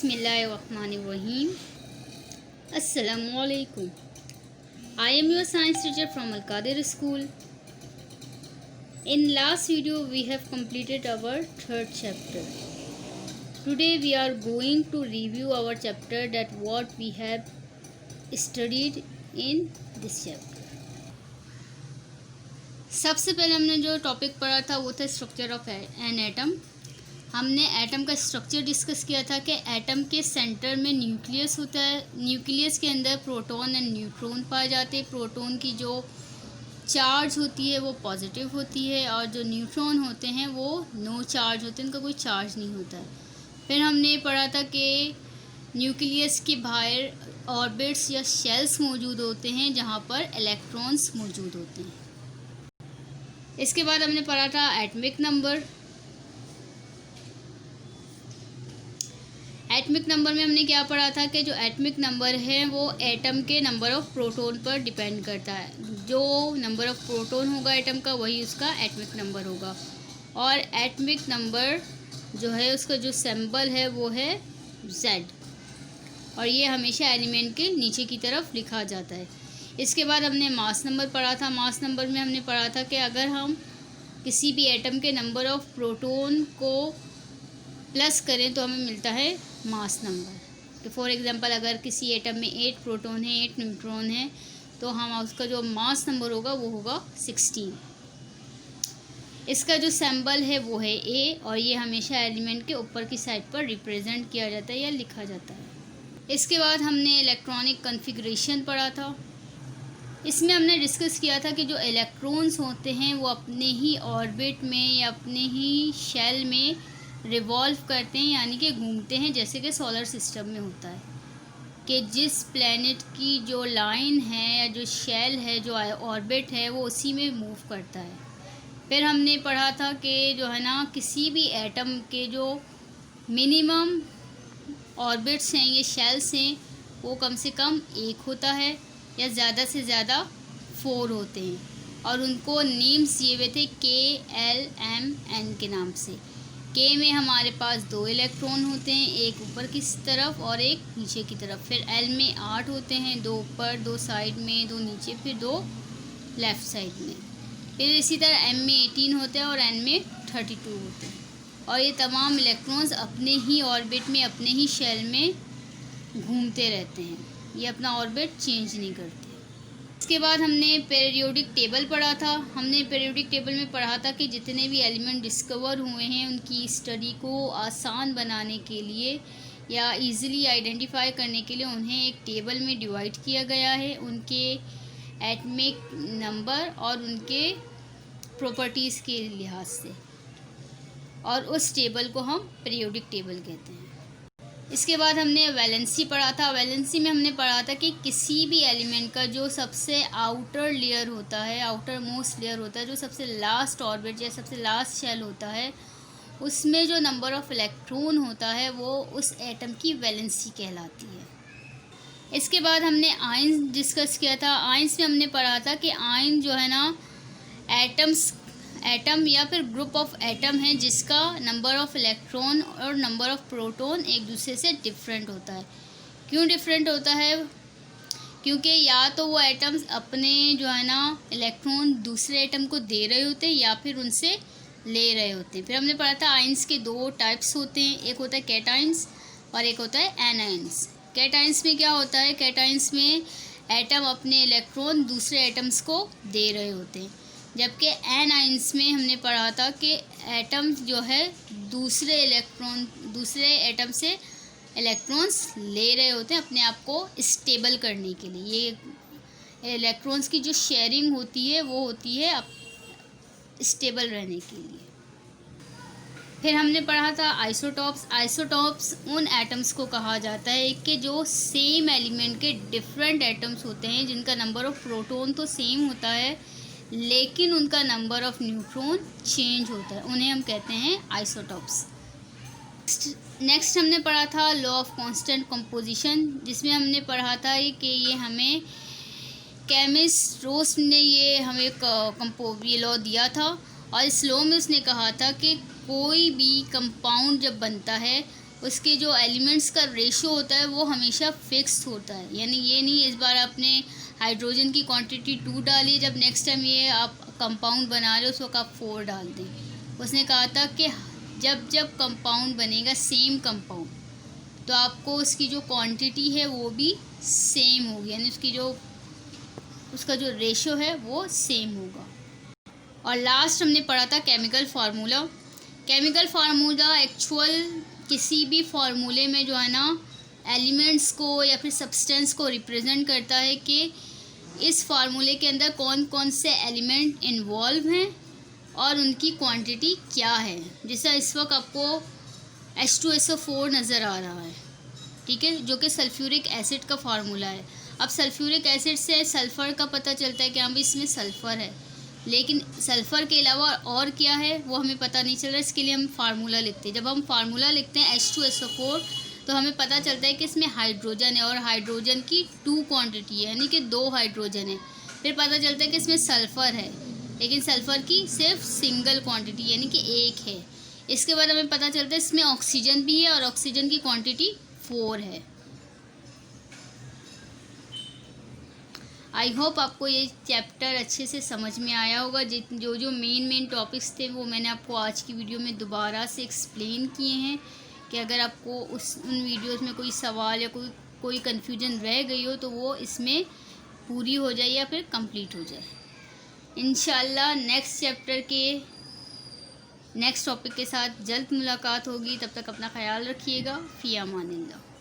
Bismillahirrahmanirrahim. Assalamualaikum. I am your science teacher from Al Qadir School. In last video we have completed our third chapter. Today we are going to review our chapter that what we have studied in this chapter. सबसे पहले हमने जो topic पढ़ा था वो था structure of an atom. हमने atom का स्ट्रक्चर डिस्कस किया था कि एटम के सेंटर में न्यूक्लियस होता है. न्यूक्लियस के अंदर प्रोटॉन एंड न्यूट्रॉन पाए जाते हैं. प्रोटॉन की जो चार्ज होती है वो पॉजिटिव होती है और जो न्यूट्रॉन होते हैं वो नो चार्ज होते हैं, उनका कोई चार्ज नहीं होता है. फिर हमने पढ़ा था कि न्यूक्लियस के बाहर ऑर्बिट्स या शेल्स मौजूद होते हैं जहाँ पर इलेक्ट्रॉन्स मौजूद होते हैं. इसके बाद हमने पढ़ा था एटमिक नंबर. एटमिक नंबर में हमने क्या पढ़ा था कि जो एटमिक नंबर है वो एटम के नंबर ऑफ़ प्रोटॉन पर डिपेंड करता है. जो नंबर ऑफ़ प्रोटॉन होगा एटम का वही उसका एटमिक नंबर होगा. और एटमिक नंबर जो है उसका जो सिंबल है वो है Z और ये हमेशा एलिमेंट के नीचे की तरफ लिखा जाता है. इसके बाद हमने मास नंबर पढ़ा था. मास नंबर में हमने पढ़ा था कि अगर हम किसी भी एटम के नंबर ऑफ़ प्रोटॉन को प्लस करें तो हमें मिलता है मास नंबर. तो फॉर एग्जांपल अगर किसी एटम में 8 प्रोटॉन है 8 न्यूट्रॉन है तो हम उसका जो मास नंबर होगा वो होगा 16. इसका जो सिंबल है वो है A और ये हमेशा एलिमेंट के ऊपर की साइड पर रिप्रेजेंट किया जाता है या लिखा जाता है. इसके बाद हमने इलेक्ट्रॉनिक कॉन्फ़िगरेशन पढ़ा था. इसमें हमने डिस्कस किया था कि जो इलेक्ट्रॉन्स होते हैं वो अपने ही ऑर्बिट में या अपने ही शेल में रिवॉल्व करते हैं यानी कि घूमते हैं, जैसे कि सोलर सिस्टम में होता है कि जिस प्लैनेट की जो लाइन है या जो शेल है जो ऑर्बिट है वो उसी में मूव करता है. फिर हमने पढ़ा था कि जो है ना किसी भी एटम के जो मिनिमम ऑर्बिट्स हैं ये शेल्स हैं वो कम से कम 1 होता है या ज़्यादा से ज़्यादा 4 होते हैं और उनको नेम्स दिए हुए थे K, L, M, N के नाम से. K में हमारे पास 2 इलेक्ट्रॉन होते हैं, एक ऊपर की तरफ और एक नीचे की तरफ. फिर L में 8 होते हैं, 2 ऊपर 2 साइड में 2 नीचे फिर 2 लेफ़्ट साइड में. फिर इसी तरह M में 18 होते हैं और N में 32 होते हैं. और ये तमाम इलेक्ट्रॉन्स अपने ही ऑर्बिट में अपने ही शेल में घूमते रहते हैं, ये अपना ऑर्बिट चेंज नहीं करते. इसके बाद हमने पीरियोडिक टेबल पढ़ा था. हमने पीरियोडिक टेबल में पढ़ा था कि जितने भी एलिमेंट डिस्कवर हुए हैं उनकी स्टडी को आसान बनाने के लिए या इजीली आइडेंटिफाई करने के लिए उन्हें एक टेबल में डिवाइड किया गया है उनके एटमिक नंबर और उनके प्रॉपर्टीज़ के लिहाज से, और उस टेबल को हम पीरियोडिक टेबल कहते हैं. इसके बाद हमने वैलेंसी पढ़ा था. वैलेंसी में हमने पढ़ा था कि किसी भी एलिमेंट का जो सबसे आउटर लेयर होता है, आउटर मोस्ट लेयर होता है, जो सबसे लास्ट ऑर्बिट या सबसे लास्ट शेल होता है, उसमें जो नंबर ऑफ़ इलेक्ट्रॉन होता है वो उस एटम की वैलेंसी कहलाती है. इसके बाद हमने आयंस डिस्कस किया था. आयंस में हमने पढ़ा था कि आयन जो है ना एटम या फिर ग्रुप ऑफ एटम है जिसका नंबर ऑफ़ इलेक्ट्रॉन और नंबर ऑफ़ प्रोटॉन एक दूसरे से डिफरेंट होता है. क्यों डिफरेंट होता है? क्योंकि या तो वो एटम्स अपने जो है ना इलेक्ट्रॉन दूसरे एटम को दे रहे होते हैं या फिर उनसे ले रहे होते हैं. फिर हमने पढ़ा था आयंस के 2 टाइप्स होते हैं, एक होता है कैटायंस और एक होता है एनायंस. कैटायंस में क्या होता है? कैटायंस में एटम अपने इलेक्ट्रॉन दूसरे एटम्स को दे रहे होते हैं, जबकि एनायंस में हमने पढ़ा था कि एटम जो है दूसरे एटम से इलेक्ट्रॉन्स ले रहे होते हैं अपने आप को स्टेबल करने के लिए. ये इलेक्ट्रॉन्स की जो शेयरिंग होती है वो होती है स्टेबल रहने के लिए. फिर हमने पढ़ा था आइसोटॉप्स. आइसोटॉप्स उन एटम्स को कहा जाता है कि जो सेम एलिमेंट के डिफरेंट एटम्स होते हैं जिनका नंबर ऑफ़ प्रोटॉन तो सेम होता है लेकिन उनका नंबर ऑफ़ न्यूट्रॉन चेंज होता है, उन्हें हम कहते हैं आइसोटॉप्स. नेक्स्ट हमने पढ़ा था लॉ ऑफ कांस्टेंट कंपोजिशन, जिसमें हमने पढ़ा था कि ये हमें केमिस्ट रोस्ट ने ये हमें ये लॉ दिया था और इस लॉ में उसने कहा था कि कोई भी कंपाउंड जब बनता है उसके जो एलिमेंट्स का रेशो होता है वो हमेशा फिक्स होता है। यानी ये नहीं इस बार आपने हाइड्रोजन की क्वांटिटी 2 डाली, जब नेक्स्ट टाइम ये आप कंपाउंड बना रहे हो उस वक्त आप 4 डाल दें। उसने कहा था कि जब जब कंपाउंड बनेगा सेम कंपाउंड, तो आपको उसकी जो क्वांटिटी है वो भी सेम होगी, यानी उसका जो रेशो है वो सेम होगा। और लास्ट हमने पढ़ा था chemical formula. Chemical formula actual किसी भी फार्मूले में जो है ना एलिमेंट्स को या फिर सब्सटेंस को रिप्रेजेंट करता है कि इस फार्मूले के अंदर कौन कौन से एलिमेंट इन्वॉल्व हैं और उनकी क्वांटिटी क्या है। जैसा इस वक्त आपको H2SO4 नज़र आ रहा है, ठीक है, जो कि सल्फ्यूरिक एसिड का फार्मूला है। अब सल्फ्यूरिक एसिड से सल्फ़र का पता चलता है कि हाँ भाई इसमें सल्फ़र है, लेकिन सल्फ़र के अलावा और क्या है वो हमें पता नहीं चल रहा। इसके लिए हम फार्मूला लिखते हैं। जब हम फार्मूला लिखते हैं H2SO4 तो हमें पता चलता है कि इसमें हाइड्रोजन है और हाइड्रोजन की 2 क्वांटिटी है, यानी कि 2 हाइड्रोजन है। फिर पता चलता है कि इसमें सल्फ़र है, लेकिन सल्फ़र की सिर्फ सिंगल क्वांटिटी यानी कि 1 है। इसके बाद हमें पता चलता है इसमें ऑक्सीजन भी है और ऑक्सीजन की क्वांटिटी 4 है। आई होप आपको ये चैप्टर अच्छे से समझ में आया होगा। जो मेन टॉपिक्स थे वो मैंने आपको आज की वीडियो में दोबारा से एक्सप्लेन किए हैं कि अगर आपको उन वीडियोस में कोई सवाल या कोई कन्फ्यूजन रह गई हो तो वो इसमें पूरी हो जाए या फिर कंप्लीट हो जाए। इंशाल्लाह नेक्स्ट चैप्टर के नेक्स्ट टॉपिक के साथ जल्द मुलाकात होगी। तब तक अपना ख्याल रखिएगा। फ़ी अमानिल्लाह।